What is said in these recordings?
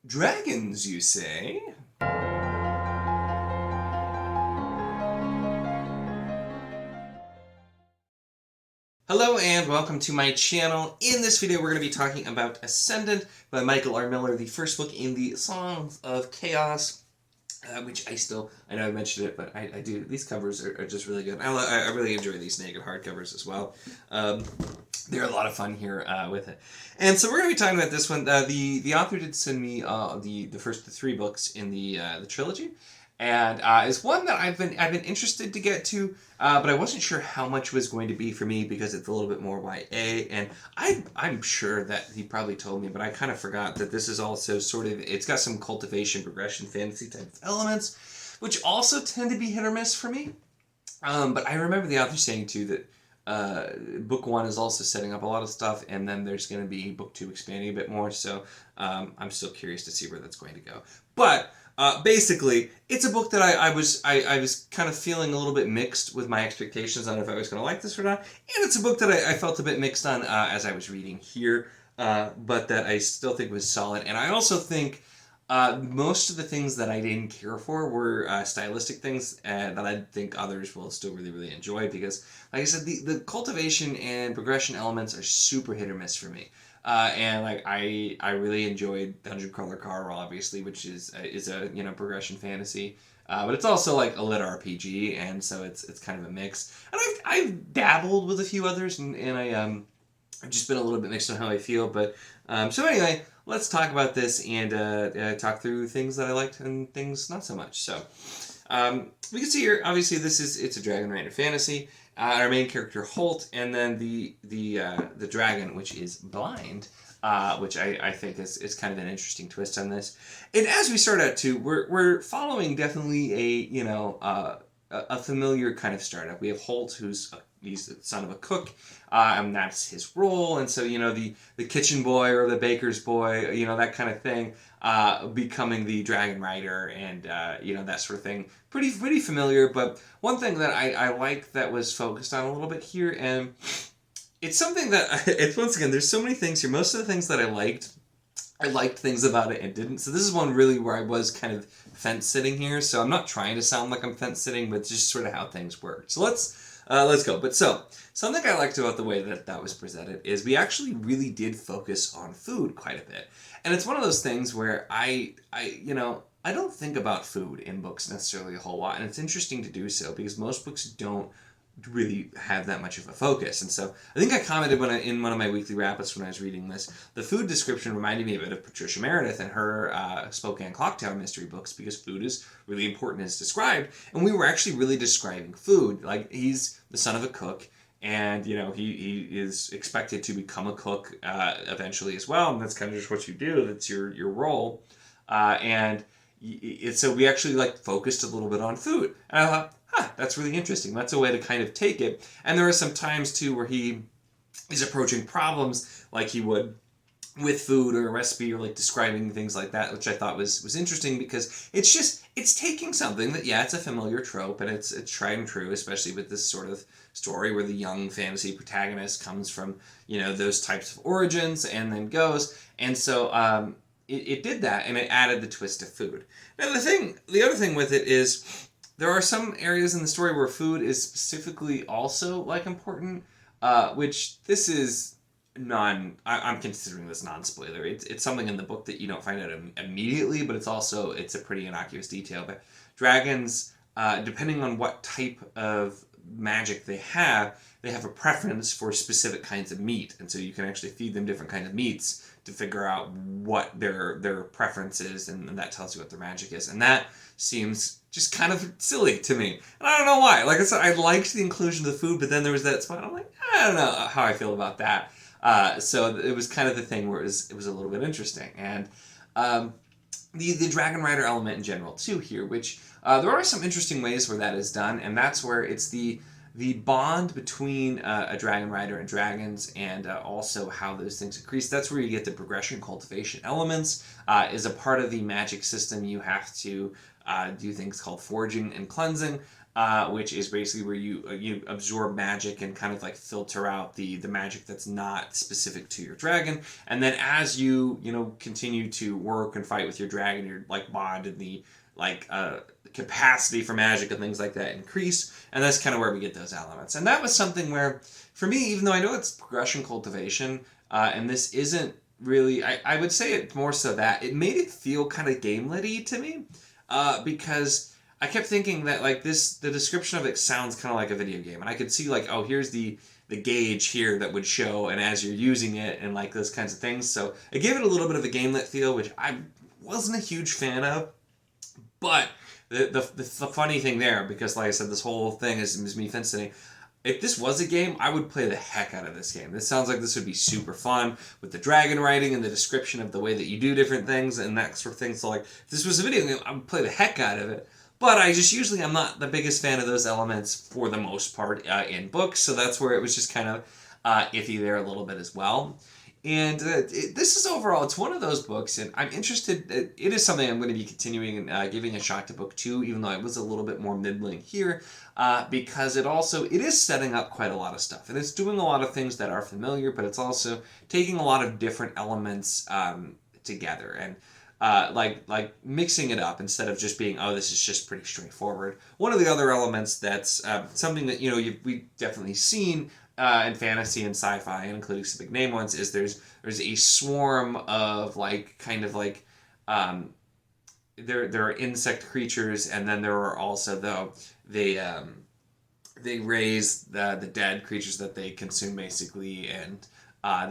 Dragons, you say? Hello and welcome to my channel. In this video we're going to be talking about Ascendant by Michael R. Miller, the first book in the Songs of Chaos, which I know I mentioned it, but I do, these covers are just really good. I really enjoy these naked hardcovers as well. They're a lot of fun here with it. And so we're going to be talking about this one. The author did send me the first three books in the trilogy. And it's one that I've been interested to get to, but I wasn't sure how much was going to be for me because it's a little bit more YA, and I'm sure that he probably told me, but I kind of forgot that this is also sort of, it's got some cultivation, progression, fantasy type of elements, which also tend to be hit or miss for me. But I remember the author saying too that book one is also setting up a lot of stuff, and then there's going to be book two expanding a bit more, so I'm still curious to see where that's going to go. But basically, it's a book that I was kind of feeling a little bit mixed with my expectations on if I was going to like this or not, and it's a book that I felt a bit mixed on as I was reading here, but that I still think was solid. And I also think most of the things that I didn't care for were stylistic things that I think others will still really enjoy, because, like I said, the cultivation and progression elements are super hit or miss for me. And like I really enjoyed Dungeon Crawler Carl, obviously, which is a progression fantasy, but it's also like a lit RPG, and so it's kind of a mix. And I've dabbled with a few others, and I've just been a little bit mixed on how I feel. But so anyway, let's talk about this and talk through things that I liked and things not so much. So we can see here, obviously, it's a Dragon Rider fantasy. Our main character Holt, and then the dragon, which is blind, which I think is kind of an interesting twist on this. And as we start out too, we're following definitely a familiar kind of startup. We have Holt, he's the son of a cook, and that's his role. And so the kitchen boy or the baker's boy, that kind of thing, becoming the dragon rider, and that sort of thing. Pretty familiar. But one thing that I like that was focused on a little bit here, and it's something that it's, once again, there's so many things here. Most of the things that I liked things about it and didn't. So this is one really where I was kind of fence sitting here. So I'm not trying to sound like I'm fence sitting, but just sort of how things work. So let's go. But so something I liked about the way that was presented is we actually really did focus on food quite a bit. And it's one of those things where I don't think about food in books necessarily a whole lot, and it's interesting to do so because most books don't really have that much of a focus. And so I think I commented in one of my weekly wrap-ups when I was reading this, the food description reminded me a bit of Patricia Meredith and her Spokane Clocktown mystery books, because food is really important as described, and we were actually really describing food. Like, he's the son of a cook, and he is expected to become a cook eventually as well, and that's kind of just what you do. That's your role, and so we actually focused a little bit on food, and I thought, that's really interesting. That's a way to kind of take it. And there are some times too where he is approaching problems like he would with food or a recipe, or describing things like that, which I thought was interesting, because it's taking something that, it's a familiar trope, and it's tried and true, especially with this sort of story where the young fantasy protagonist comes from those types of origins and then goes, and so it did that, and it added the twist of food. Now the other thing with it is, there are some areas in the story where food is specifically also important, which this is I'm considering this non-spoiler. It's something in the book that you don't find out immediately, but it's a pretty innocuous detail. But dragons, depending on what type of magic they have a preference for specific kinds of meat, and so you can actually feed them different kinds of meats to figure out what their preference is, and that tells you what their magic is. And that seems just kind of silly to me, and I don't know why. Like I said, I liked the inclusion of the food, but then there was that spot. I'm like, I don't know how I feel about that. So it was kind of the thing where it was a little bit interesting, and the Dragon Rider element in general too here, which there are some interesting ways where that is done, and that's where it's the bond between a Dragon Rider and dragons, and also how those things increase. That's where you get the progression cultivation elements. Is a part of the magic system. You have to do things called forging and cleansing, which is basically where you absorb magic and kind of like filter out the magic that's not specific to your dragon. And then as you continue to work and fight with your dragon, your like bond and the like capacity for magic and things like that increase, and that's kind of where we get those elements. And that was something where, for me, even though I know it's progression cultivation, and this isn't really, I would say it more so that it made it feel kind of gamelet-y to me, because I kept thinking that like the description of it sounds kind of like a video game, and I could see like, oh, here's the gauge here that would show, and as you're using it, and like those kinds of things. So it gave it a little bit of a gamelet feel, which I wasn't a huge fan of. But the funny thing there, because like I said, this whole thing is me fencing. If this was a game, I would play the heck out of this game. This sounds like this would be super fun with the dragon riding and the description of the way that you do different things and that sort of thing. So like, if this was a video game, I would play the heck out of it. But I'm not the biggest fan of those elements for the most part in books. So that's where it was just kind of iffy there a little bit as well. And this is overall, it's one of those books, and I'm interested, it is something I'm going to be continuing and giving a shot to book 2, even though I was a little bit more middling here, because it is setting up quite a lot of stuff. And it's doing a lot of things that are familiar, but it's also taking a lot of different elements together, and like mixing it up instead of just being, oh, this is just pretty straightforward. One of the other elements that's something that, we've definitely seen in fantasy and sci-fi, and including some big name ones, is there's a swarm of there are insect creatures, and then there are also they raise the dead creatures that they consume basically, and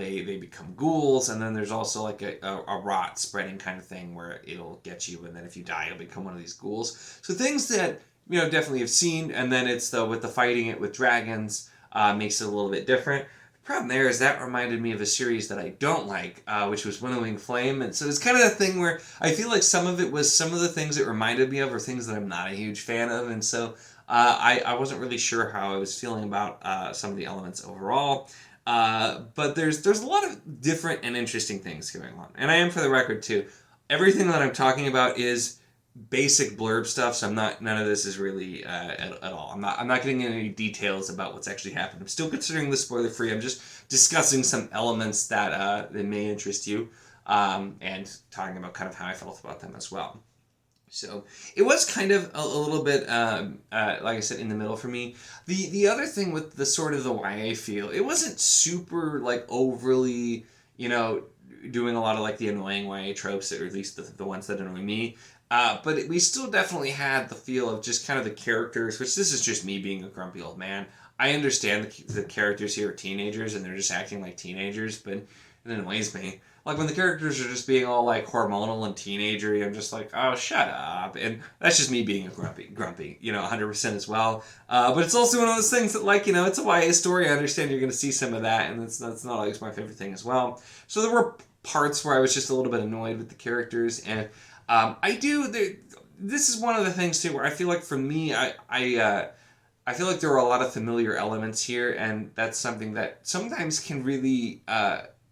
they become ghouls, and then there's also like a rot spreading kind of thing where it'll get you, and then if you die, you'll become one of these ghouls. So things that definitely have seen, and then it's with the fighting it with dragons. Makes it a little bit different. The problem there is that reminded me of a series that I don't like, which was Winnowing Flame. And so it's kind of a thing where I feel like some of the things it reminded me of are things that I'm not a huge fan of. And so I wasn't really sure how I was feeling about some of the elements overall. But there's a lot of different and interesting things going on. And I am, for the record, too, everything that I'm talking about is basic blurb stuff, so none of this is really at all. I'm not getting into any details about what's actually happened. I'm still considering this spoiler free. I'm just discussing some elements that may interest you, and talking about kind of how I felt about them as well. So it was kind of a little bit like I said, in the middle for me. The other thing with the sort of the YA feel, it wasn't super like overly doing a lot of like the annoying YA tropes, or at least the ones that annoy me. But we still definitely had the feel of just kind of the characters, which this is just me being a grumpy old man. I understand the characters here are teenagers and they're just acting like teenagers, but it annoys me. Like when the characters are just being all like hormonal and teenagery, I'm just like, oh, shut up. And that's just me being a grumpy, 100% as well. But it's also one of those things that it's a YA story. I understand you're going to see some of that, and that's not always my favorite thing as well. So there were parts where I was just a little bit annoyed with the characters, and this is one of the things too where I feel like for me, I feel like there are a lot of familiar elements here, and that's something that sometimes can really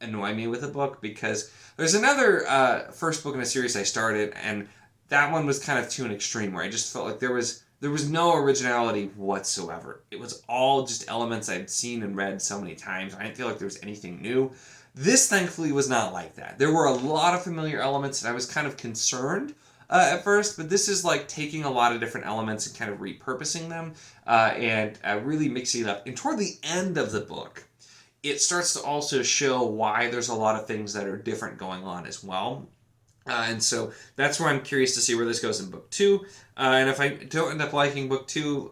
annoy me with a book, because there's another first book in a series I started, and that one was kind of to an extreme where I just felt like there was no originality whatsoever. It was all just elements I'd seen and read so many times. I didn't feel like there was anything new. This, thankfully, was not like that. There were a lot of familiar elements, and I was kind of concerned at first, but this is like taking a lot of different elements and kind of repurposing them and really mixing it up. And toward the end of the book, it starts to also show why there's a lot of things that are different going on as well. And so that's where I'm curious to see where this goes in book 2. And if I don't end up liking book 2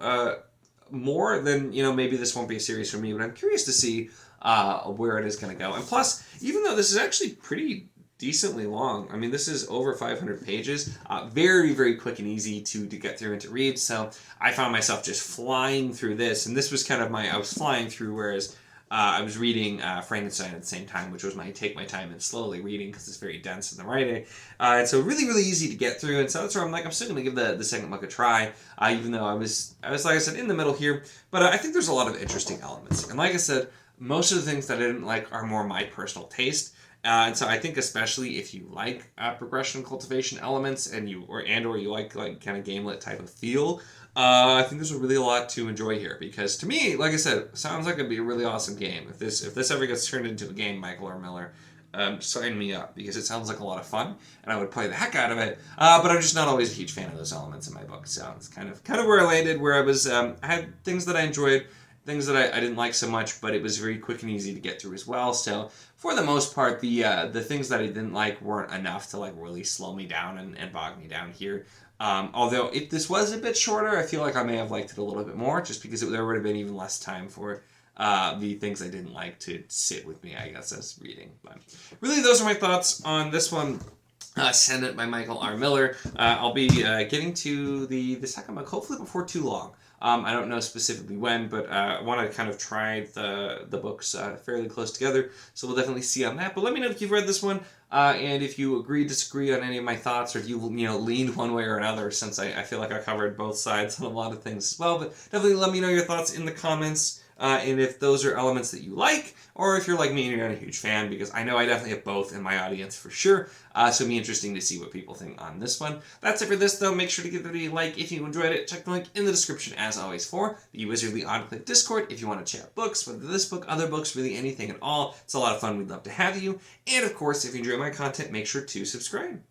more, then maybe this won't be a series for me, but I'm curious to see where it is going to go. And plus, even though this is actually pretty decently long, I mean, this is over 500 pages, very, very quick and easy to get through and to read, so I found myself just flying through this, and this was kind of I was flying through, whereas I was reading Frankenstein at the same time, which was my take my time and slowly reading, because it's very dense in the writing, and so really, really easy to get through, and so that's where I'm still going to give the second book a try, even though I was like I said, in the middle here, but I think there's a lot of interesting elements, and like I said, most of the things that I didn't like are more my personal taste, And so I think especially if you like progression cultivation elements and you like kind of gamelet type of feel, I think there's really a lot to enjoy here, because to me, like I said, it sounds like it'd be a really awesome game. If this ever gets turned into a game, Michael or Miller, sign me up, because it sounds like a lot of fun and I would play the heck out of it. But I'm just not always a huge fan of those elements in my book. So it's kind of where I landed, where I had things that I enjoyed, things that I didn't like so much, but it was very quick and easy to get through as well. So for the most part, the things that I didn't like weren't enough to like really slow me down and bog me down here. Although if this was a bit shorter, I feel like I may have liked it a little bit more, just because there would have been even less time for the things I didn't like to sit with me, I guess, as reading. But really, those are my thoughts on this one. Ascendant by Michael R. Miller. I'll be getting to the second book hopefully before too long. I don't know specifically when, but I want to kind of try the books fairly close together, so we'll definitely see on that. But let me know if you've read this one, and if you agree, disagree on any of my thoughts, or if you leaned one way or another, since I feel like I covered both sides on a lot of things as well. But definitely let me know your thoughts in the comments. And if those are elements that you like, or if you're like me and you're not a huge fan, because I know I definitely have both in my audience for sure. So it'll be interesting to see what people think on this one. That's it for this, though. Make sure to give the video a like if you enjoyed it. Check the link in the description, as always, for the Wizardly Autoclave Discord if you want to chat books, whether this book, other books, really anything at all. It's a lot of fun. We'd love to have you. And of course, if you enjoy my content, make sure to subscribe.